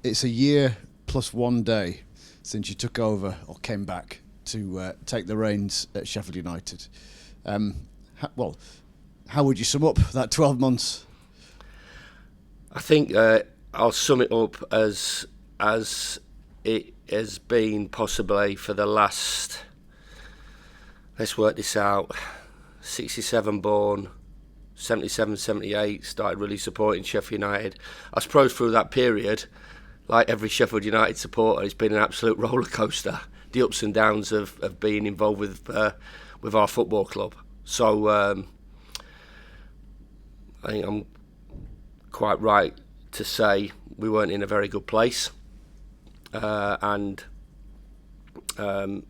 It's a year plus 1 day since you took over or came back to take the reins at Sheffield United. Well, how would you sum up that 12 months? I think I'll sum it up as it has been possibly for the last, let's work this out, 67 born, 77, 78, started really supporting Sheffield United. I suppose through that period, like every Sheffield United supporter, it's been an absolute roller coaster. The ups and downs of being involved with our football club. So I think I'm quite right to say we weren't in a very good place, and there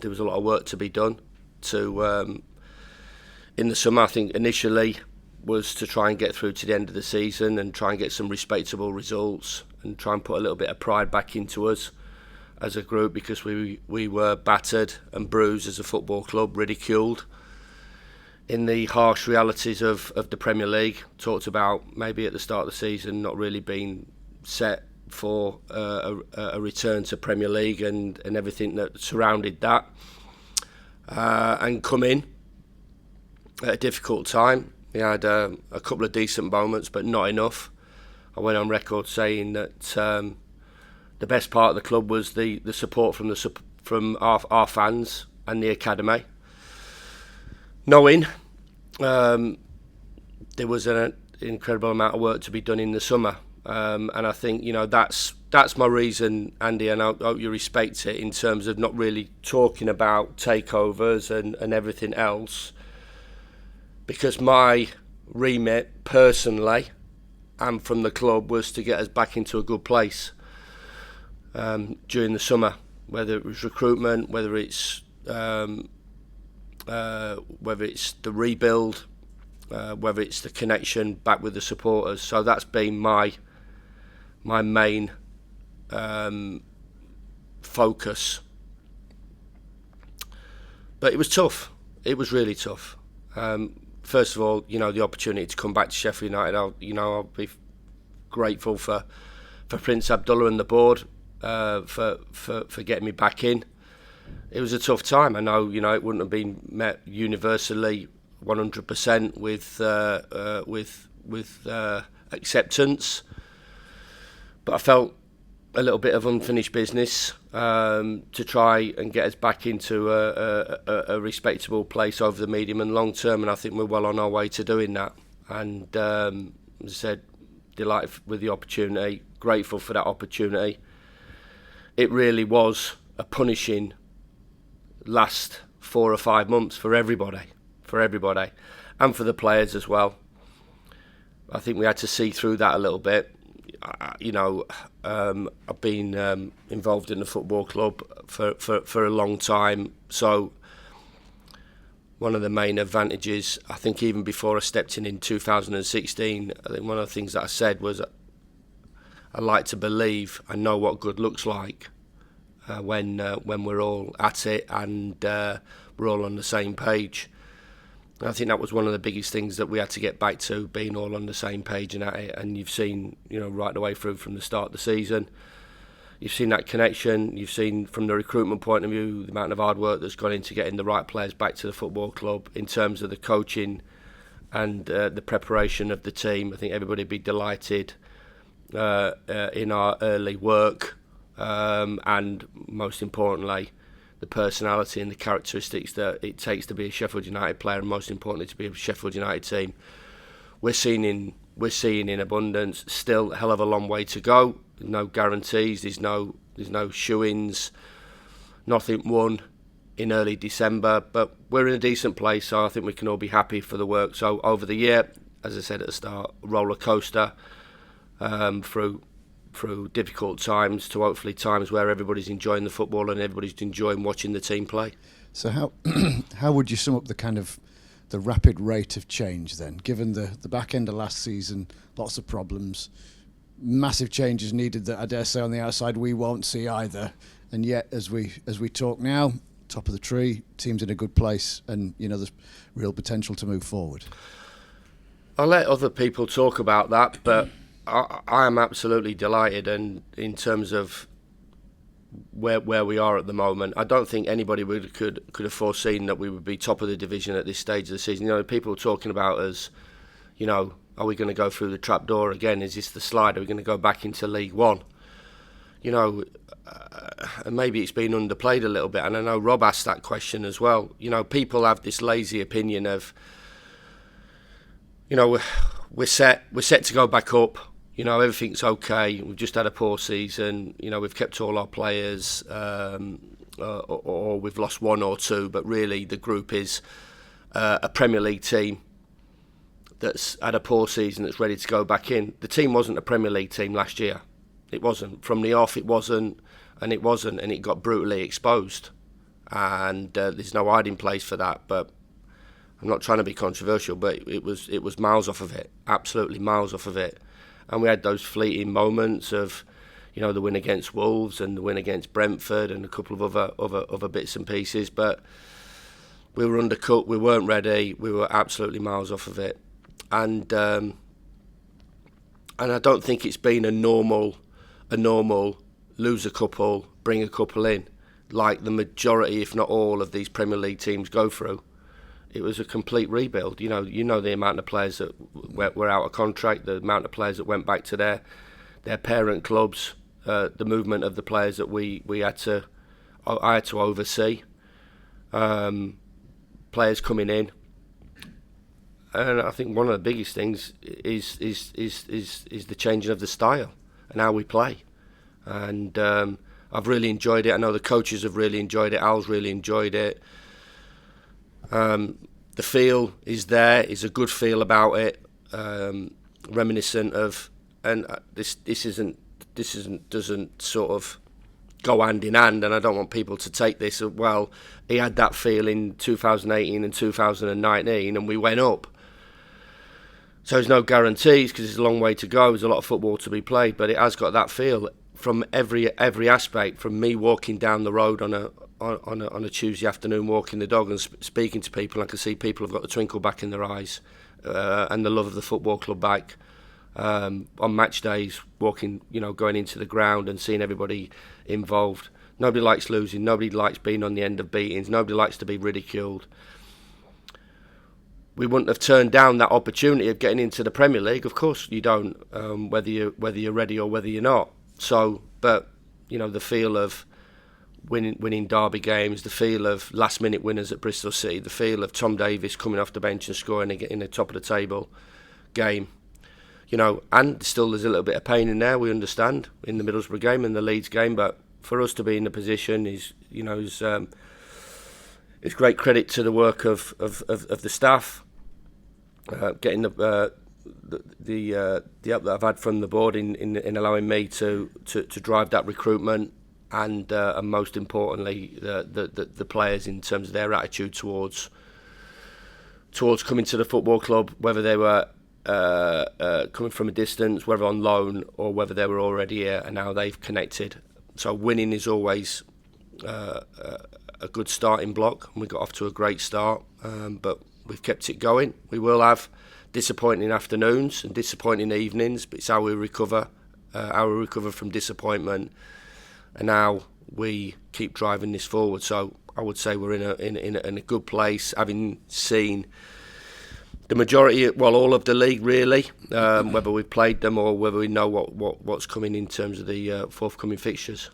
was a lot of work to be done. In the summer, I think initially was to try and get through to the end of the season and try and get some respectable results and try and put a little bit of pride back into us as a group, because we were battered and bruised as a football club, ridiculed in the harsh realities of the Premier League. Talked about maybe at the start of the season not really being set for a return to Premier League and everything that surrounded that, and come in at a difficult time. We had a couple of decent moments, but not enough. I went on record saying that the best part of the club was the support from our fans and the academy. Knowing there was an incredible amount of work to be done in the summer, and I think that's my reason, Andy, and I hope you respect it, in terms of not really talking about takeovers and everything else, because my remit personally and from the club was to get us back into a good place during the summer, whether it was recruitment, whether it's the rebuild, whether it's the connection back with the supporters. So that's been my main focus. But it was tough. It was really tough. First of all, the opportunity to come back to Sheffield United, I'll be grateful for Prince Abdullah and the board for getting me back in. It was a tough time. I know, it wouldn't have been met universally 100% with acceptance, but I felt a little bit of unfinished business to try and get us back into a respectable place over the medium and long term, and I think we're well on our way to doing that. And as I said, delighted with the opportunity, grateful for that opportunity. It really was a punishing last 4 or 5 months for everybody, and for the players as well. I think we had to see through that a little bit. I've been involved in the football club for a long time, so one of the main advantages, I think even before I stepped in 2016, I think one of the things that I said was I like to believe I know what good looks like when we're all at it and we're all on the same page. And I think that was one of the biggest things that we had to get back to, being all on the same page and at it. And you've seen, right the way through from the start of the season, you've seen that connection. You've seen from the recruitment point of view the amount of hard work that's gone into getting the right players back to the football club, in terms of the coaching and the preparation of the team. I think everybody would be delighted in our early work, and most importantly, the personality and the characteristics that it takes to be a Sheffield United player, and most importantly to be a Sheffield United team. We're seeing in abundance. Still a hell of a long way to go. There's no guarantees. There's no shoo-ins. Nothing won in early December, but we're in a decent place. So I think we can all be happy for the work. So over the year, as I said at the start, roller coaster through difficult times to hopefully times where everybody's enjoying the football and everybody's enjoying watching the team play. So how would you sum up the rapid rate of change then, given the back end of last season, lots of problems, massive changes needed that I dare say on the outside we won't see either, and yet as we talk now, top of the tree, team's in a good place, and there's real potential to move forward? I'll let other people talk about that, but I am absolutely delighted, and in terms of where we are at the moment, I don't think anybody could have foreseen that we would be top of the division at this stage of the season. People are talking about us, are we going to go through the trapdoor again? Is this the slide? Are we going to go back into League One? And maybe it's been underplayed a little bit, and I know Rob asked that question as well. People have this lazy opinion of, we're set to go back up. Everything's okay. We've just had a poor season. We've kept all our players, or we've lost one or two. But really, the group is a Premier League team that's had a poor season that's ready to go back in. The team wasn't a Premier League team last year. It wasn't. From the off, it wasn't, and it got brutally exposed. And there's no hiding place for that. But I'm not trying to be controversial, but it was miles off of it. Absolutely miles off of it. And we had those fleeting moments of, the win against Wolves and the win against Brentford and a couple of other bits and pieces. But we were undercut. We weren't ready. We were absolutely miles off of it. And I don't think it's been a normal lose a couple, bring a couple in, like the majority, if not all, of these Premier League teams go through. It was a complete rebuild. You know the amount of players that were out of contract, the amount of players that went back to their parent clubs, the movement of the players that I had to oversee, players coming in, and I think one of the biggest things is the changing of the style and how we play, and I've really enjoyed it. I know the coaches have really enjoyed it. Al's really enjoyed it. The feel is there. It's a good feel about it, reminiscent of, and this doesn't sort of go hand in hand. And I don't want people to take this as, well, he had that feel in 2018 and 2019, and we went up. So there's no guarantees because there's a long way to go. There's a lot of football to be played, but it has got that feel from every aspect. From me walking down the road on a Tuesday afternoon, walking the dog and speaking to people, I can see people have got the twinkle back in their eyes and the love of the football club back. On match days, walking, going into the ground and seeing everybody involved. Nobody likes losing. Nobody likes being on the end of beatings. Nobody likes to be ridiculed. We wouldn't have turned down that opportunity of getting into the Premier League. Of course you don't, whether you're ready or whether you're not. So, but the feel of winning derby games, the feel of last-minute winners at Bristol City, the feel of Tom Davies coming off the bench and scoring in the top of the table game, and still there's a little bit of pain in there. We understand in the Middlesbrough game and the Leeds game, but for us to be in the position is great credit to the work of the staff. Getting the help that I've had from the board in allowing me to drive that recruitment, and most importantly the players in terms of their attitude towards coming to the football club, whether they were coming from a distance, whether on loan or whether they were already here, and now they've connected. So winning is always a good starting block, and we got off to a great start, but we've kept it going. We will have disappointing afternoons and disappointing evenings, but it's how we recover from disappointment, and now we keep driving this forward. So I would say we're in a good place, having seen the majority, all of the league really, whether we've played them or whether we know what's coming in terms of the forthcoming fixtures.